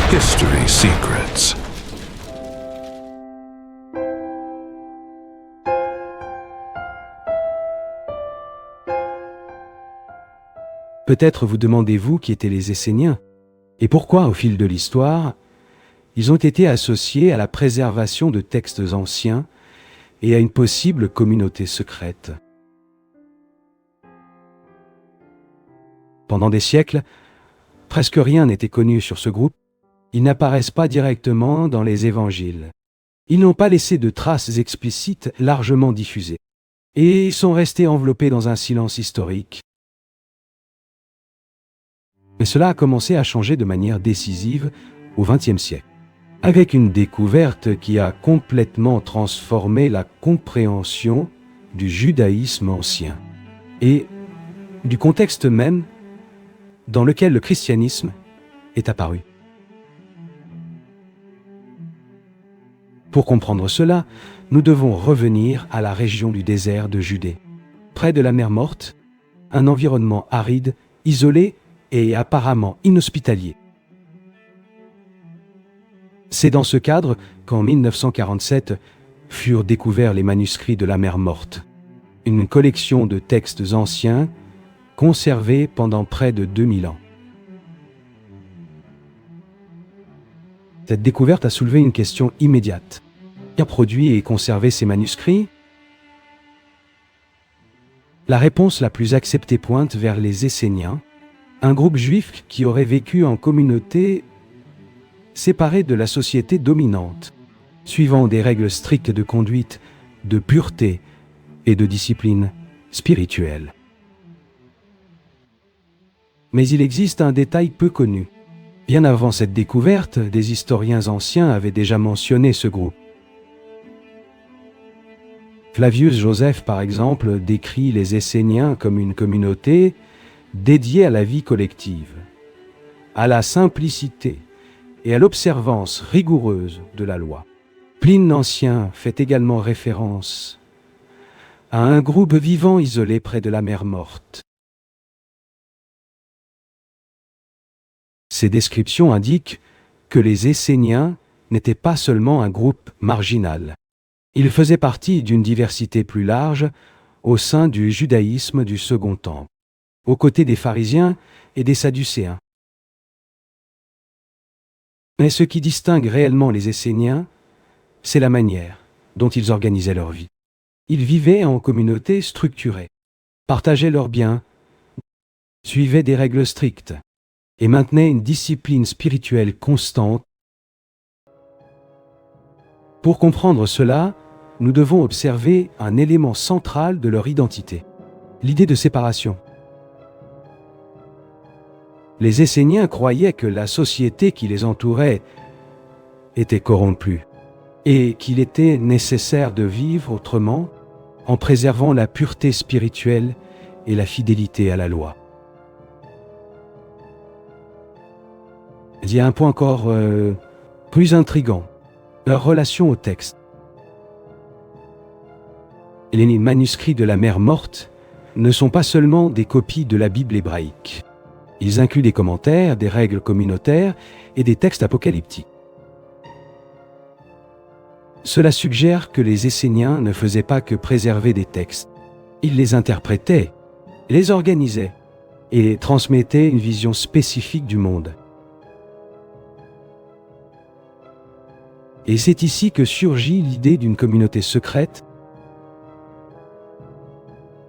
History Secrets. Peut-être vous demandez-vous qui étaient les Esséniens et pourquoi, au fil de l'histoire, ils ont été associés à la préservation de textes anciens et à une possible communauté secrète. Pendant des siècles, presque rien n'était connu sur ce groupe. Ils n'apparaissent pas directement dans les évangiles. Ils n'ont pas laissé de traces explicites largement diffusées et sont restés enveloppés dans un silence historique. Mais cela a commencé à changer de manière décisive au XXe siècle, avec une découverte qui a complètement transformé la compréhension du judaïsme ancien et du contexte même dans lequel le christianisme est apparu. Pour comprendre cela, nous devons revenir à la région du désert de Judée, près de la mer Morte, un environnement aride, isolé et apparemment inhospitalier. C'est dans ce cadre qu'en 1947 furent découverts les manuscrits de la mer Morte, une collection de textes anciens conservés pendant près de 2000 ans. Cette découverte a soulevé une question immédiate. Qui a produit et conservé ces manuscrits? La réponse la plus acceptée pointe vers les Esséniens, un groupe juif qui aurait vécu en communauté séparée de la société dominante, suivant des règles strictes de conduite, de pureté et de discipline spirituelle. Mais il existe un détail peu connu. Bien avant cette découverte, des historiens anciens avaient déjà mentionné ce groupe. Flavius Joseph, par exemple, décrit les Esséniens comme une communauté dédiée à la vie collective, à la simplicité et à l'observance rigoureuse de la loi. Pline l'Ancien fait également référence à un groupe vivant isolé près de la mer Morte. Ces descriptions indiquent que les Esséniens n'étaient pas seulement un groupe marginal. Ils faisaient partie d'une diversité plus large au sein du judaïsme du Second Temple, aux côtés des pharisiens et des sadducéens. Mais ce qui distingue réellement les Esséniens, c'est la manière dont ils organisaient leur vie. Ils vivaient en communauté structurée, partageaient leurs biens, suivaient des règles strictes et maintenaient une discipline spirituelle constante. Pour comprendre cela, nous devons observer un élément central de leur identité, l'idée de séparation. Les Esséniens croyaient que la société qui les entourait était corrompue et qu'il était nécessaire de vivre autrement en préservant la pureté spirituelle et la fidélité à la loi. Il y a un point encore plus intrigant, leur relation au texte. Les manuscrits de la mer Morte ne sont pas seulement des copies de la Bible hébraïque. Ils incluent des commentaires, des règles communautaires et des textes apocalyptiques. Cela suggère que les Esséniens ne faisaient pas que préserver des textes. Ils les interprétaient, les organisaient et transmettaient une vision spécifique du monde. Et c'est ici que surgit l'idée d'une communauté secrète,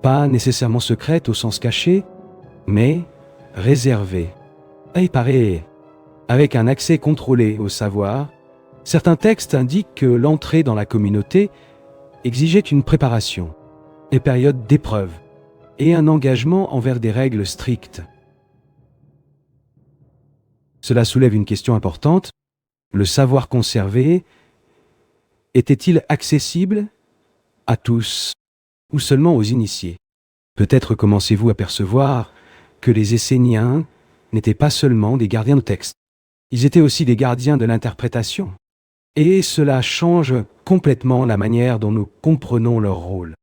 pas nécessairement secrète au sens caché, mais réservée, préparée, avec un accès contrôlé au savoir. Certains textes indiquent que l'entrée dans la communauté exigeait une préparation, des périodes d'épreuve et un engagement envers des règles strictes. Cela soulève une question importante. Le savoir conservé était-il accessible à tous ou seulement aux initiés? Peut-être commencez-vous à percevoir que les Esséniens n'étaient pas seulement des gardiens de texte. Ils étaient aussi des gardiens de l'interprétation. Et cela change complètement la manière dont nous comprenons leur rôle.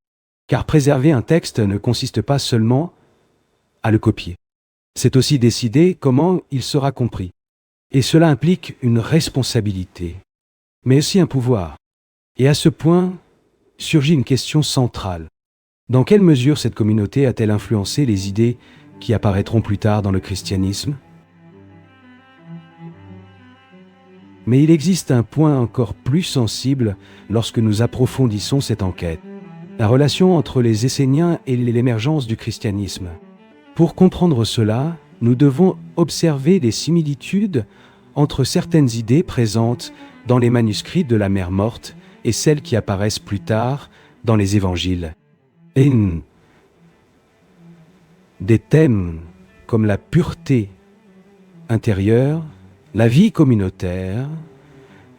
Car préserver un texte ne consiste pas seulement à le copier. C'est aussi décider comment il sera compris. Et cela implique une responsabilité, mais aussi un pouvoir. Et à ce point, surgit une question centrale. Dans quelle mesure cette communauté a-t-elle influencé les idées qui apparaîtront plus tard dans le christianisme ? Mais il existe un point encore plus sensible lorsque nous approfondissons cette enquête. La relation entre les Esséniens et l'émergence du christianisme. Pour comprendre cela, nous devons observer des similitudes entre certaines idées présentes dans les manuscrits de la Mer Morte et celles qui apparaissent plus tard dans les évangiles. Et des thèmes comme la pureté intérieure, la vie communautaire,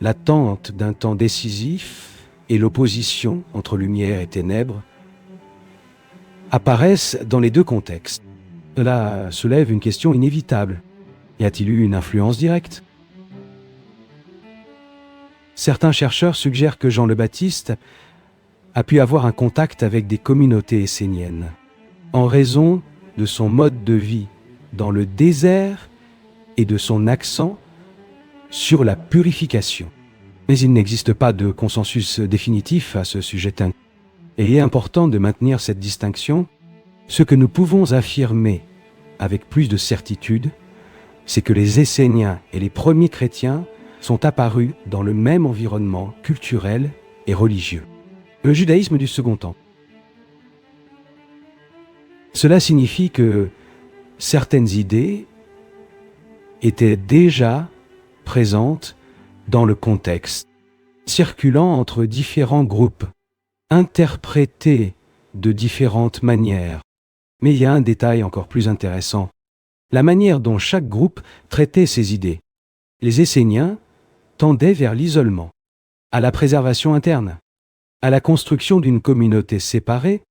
l'attente d'un temps décisif et l'opposition entre lumière et ténèbres apparaissent dans les deux contextes. Cela soulève une question inévitable. Y a-t-il eu une influence directe ? Certains chercheurs suggèrent que Jean le Baptiste a pu avoir un contact avec des communautés esséniennes, en raison de son mode de vie dans le désert et de son accent sur la purification. Mais il n'existe pas de consensus définitif à ce sujet. Et il est important de maintenir cette distinction. Ce que nous pouvons affirmer avec plus de certitude, c'est que les Esséniens et les premiers chrétiens sont apparus dans le même environnement culturel et religieux. Le judaïsme du Second Temple. Cela signifie que certaines idées étaient déjà présentes dans le contexte, circulant entre différents groupes, interprétées de différentes manières. Mais il y a un détail encore plus intéressant, la manière dont chaque groupe traitait ses idées. Les Esséniens tendaient vers l'isolement, à la préservation interne, à la construction d'une communauté séparée,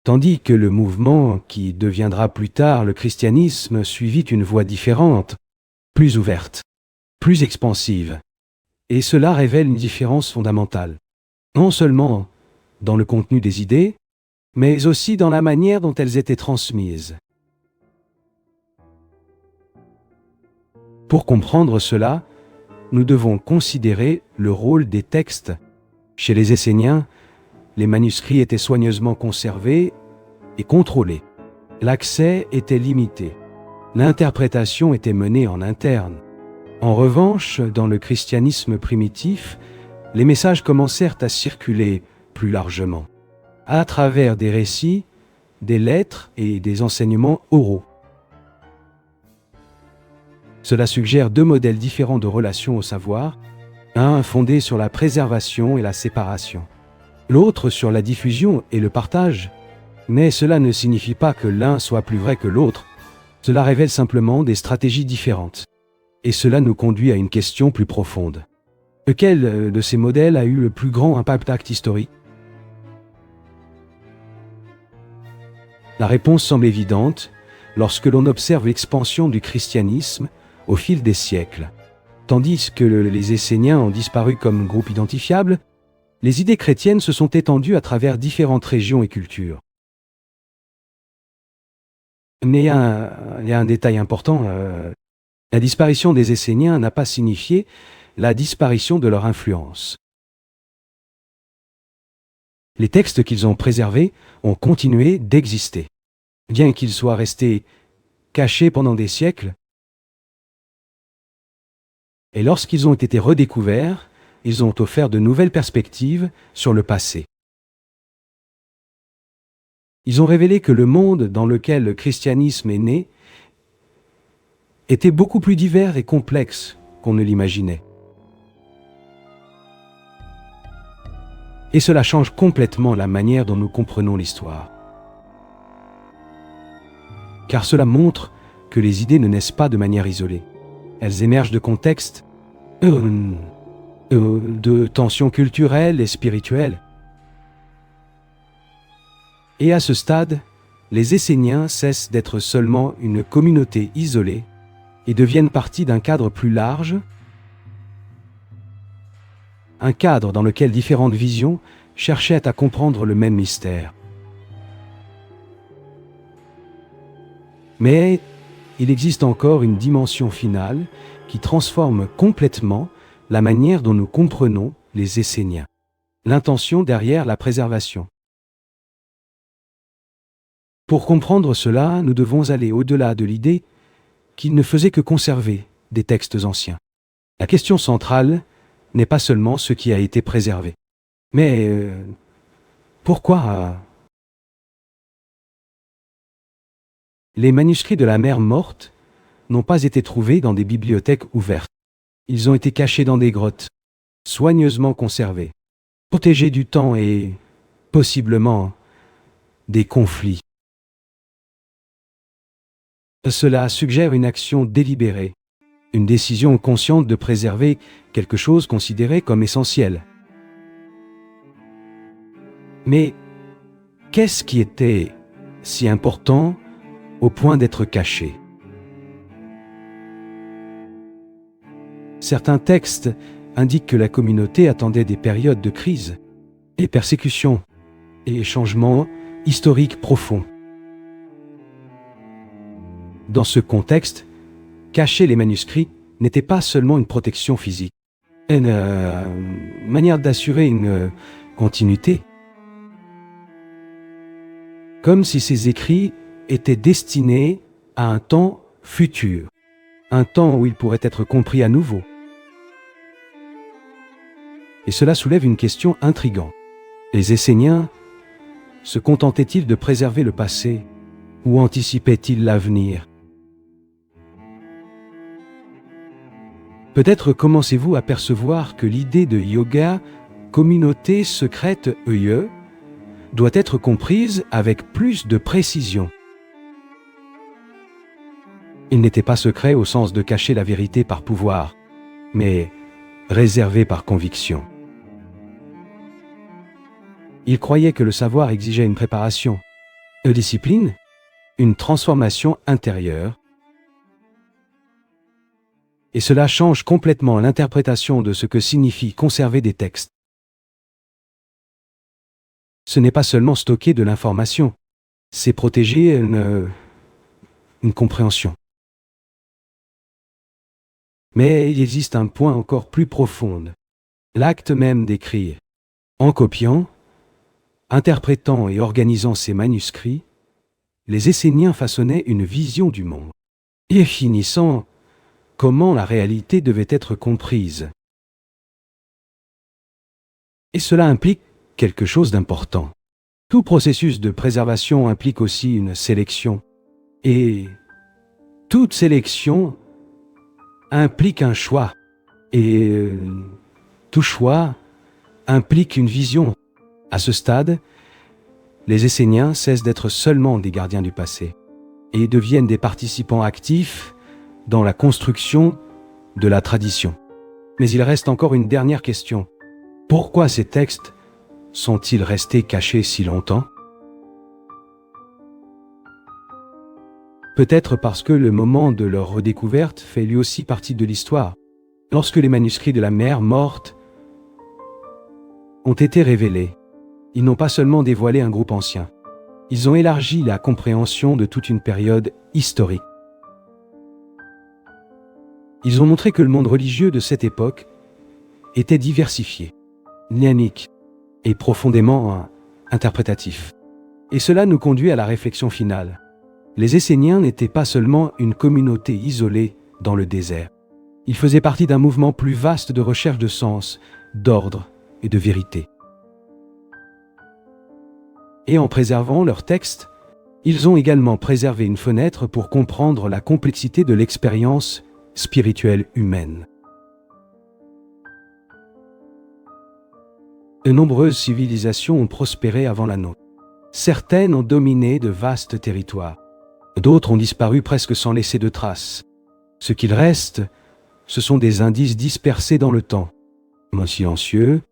tandis que le mouvement qui deviendra plus tard le christianisme suivit une voie différente, plus ouverte, plus expansive. Et cela révèle une différence fondamentale, non seulement dans le contenu des idées, mais aussi dans la manière dont elles étaient transmises. Pour comprendre cela, nous devons considérer le rôle des textes. Chez les Esséniens, les manuscrits étaient soigneusement conservés et contrôlés. L'accès était limité. L'interprétation était menée en interne. En revanche, dans le christianisme primitif, les messages commencèrent à circuler plus largement, à travers des récits, des lettres et des enseignements oraux. Cela suggère deux modèles différents de relation au savoir, un fondé sur la préservation et la séparation, l'autre sur la diffusion et le partage. Mais cela ne signifie pas que l'un soit plus vrai que l'autre, cela révèle simplement des stratégies différentes. Et cela nous conduit à une question plus profonde. Lequel de ces modèles a eu le plus grand impact historique ? La réponse semble évidente lorsque l'on observe l'expansion du christianisme au fil des siècles. Tandis que les Esséniens ont disparu comme groupe identifiable, les idées chrétiennes se sont étendues à travers différentes régions et cultures. Mais il y a un détail important. La disparition des Esséniens n'a pas signifié la disparition de leur influence. Les textes qu'ils ont préservés ont continué d'exister. Bien qu'ils soient restés cachés pendant des siècles, et lorsqu'ils ont été redécouverts, ils ont offert de nouvelles perspectives sur le passé. Ils ont révélé que le monde dans lequel le christianisme est né était beaucoup plus divers et complexe qu'on ne l'imaginait. Et cela change complètement la manière dont nous comprenons l'histoire. Car cela montre que les idées ne naissent pas de manière isolée. Elles émergent de contextes, de tensions culturelles et spirituelles. Et à ce stade, les Esséniens cessent d'être seulement une communauté isolée et deviennent partie d'un cadre plus large, un cadre dans lequel différentes visions cherchaient à comprendre le même mystère. Mais il existe encore une dimension finale qui transforme complètement la manière dont nous comprenons les Esséniens. L'intention derrière la préservation. Pour comprendre cela, nous devons aller au-delà de l'idée qu'ils ne faisaient que conserver des textes anciens. La question centrale n'est pas seulement ce qui a été préservé, mais pourquoi les manuscrits de la mer morte n'ont pas été trouvés dans des bibliothèques ouvertes. Ils ont été cachés dans des grottes, soigneusement conservés, protégés du temps et, possiblement, des conflits. Cela suggère une action délibérée, une décision consciente de préserver quelque chose considéré comme essentiel. Mais qu'est-ce qui était si important au point d'être caché? Certains textes indiquent que la communauté attendait des périodes de crise, et persécutions, et changements historiques profonds. Dans ce contexte, cacher les manuscrits n'était pas seulement une protection physique, une manière d'assurer une continuité. Comme si ces écrits étaient destinés à un temps futur, un temps où ils pourraient être compris à nouveau. Et cela soulève une question intrigante. Les Esséniens se contentaient-ils de préserver le passé ou anticipaient-ils l'avenir? Peut-être commencez-vous à percevoir que l'idée de yoga, communauté secrète EIE, doit être comprise avec plus de précision. Il n'était pas secret au sens de cacher la vérité par pouvoir, mais réservé par conviction. Il croyait que le savoir exigeait une préparation, une discipline, une transformation intérieure. Et cela change complètement l'interprétation de ce que signifie conserver des textes. Ce n'est pas seulement stocker de l'information, c'est protéger une compréhension. Mais il existe un point encore plus profond, l'acte même d'écrire. En copiant, interprétant et organisant ces manuscrits, les Esséniens façonnaient une vision du monde, définissant comment la réalité devait être comprise. Et cela implique quelque chose d'important. Tout processus de préservation implique aussi une sélection. Et toute sélection implique un choix. Et tout choix implique une vision. À ce stade, les Esséniens cessent d'être seulement des gardiens du passé et deviennent des participants actifs dans la construction de la tradition. Mais il reste encore une dernière question. Pourquoi ces textes sont-ils restés cachés si longtemps? Peut-être parce que le moment de leur redécouverte fait lui aussi partie de l'histoire. Lorsque les manuscrits de la mer morte ont été révélés, ils n'ont pas seulement dévoilé un groupe ancien, ils ont élargi la compréhension de toute une période historique. Ils ont montré que le monde religieux de cette époque était diversifié, dynamique et profondément interprétatif. Et cela nous conduit à la réflexion finale. Les Esséniens n'étaient pas seulement une communauté isolée dans le désert. Ils faisaient partie d'un mouvement plus vaste de recherche de sens, d'ordre et de vérité. Et en préservant leurs textes, ils ont également préservé une fenêtre pour comprendre la complexité de l'expérience spirituelle humaine. De nombreuses civilisations ont prospéré avant la nôtre. Certaines ont dominé de vastes territoires. D'autres ont disparu presque sans laisser de traces. Ce qu'il reste, ce sont des indices dispersés dans le temps. Mots silencieux,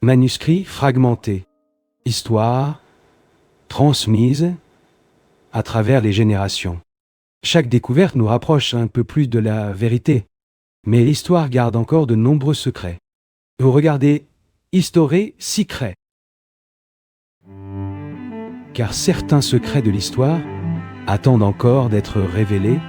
manuscrits fragmentés, histoires transmises à travers les générations. Chaque découverte nous rapproche un peu plus de la vérité, mais l'histoire garde encore de nombreux secrets. Vous regardez Historé Secret, car certains secrets de l'histoire attendent encore d'être révélés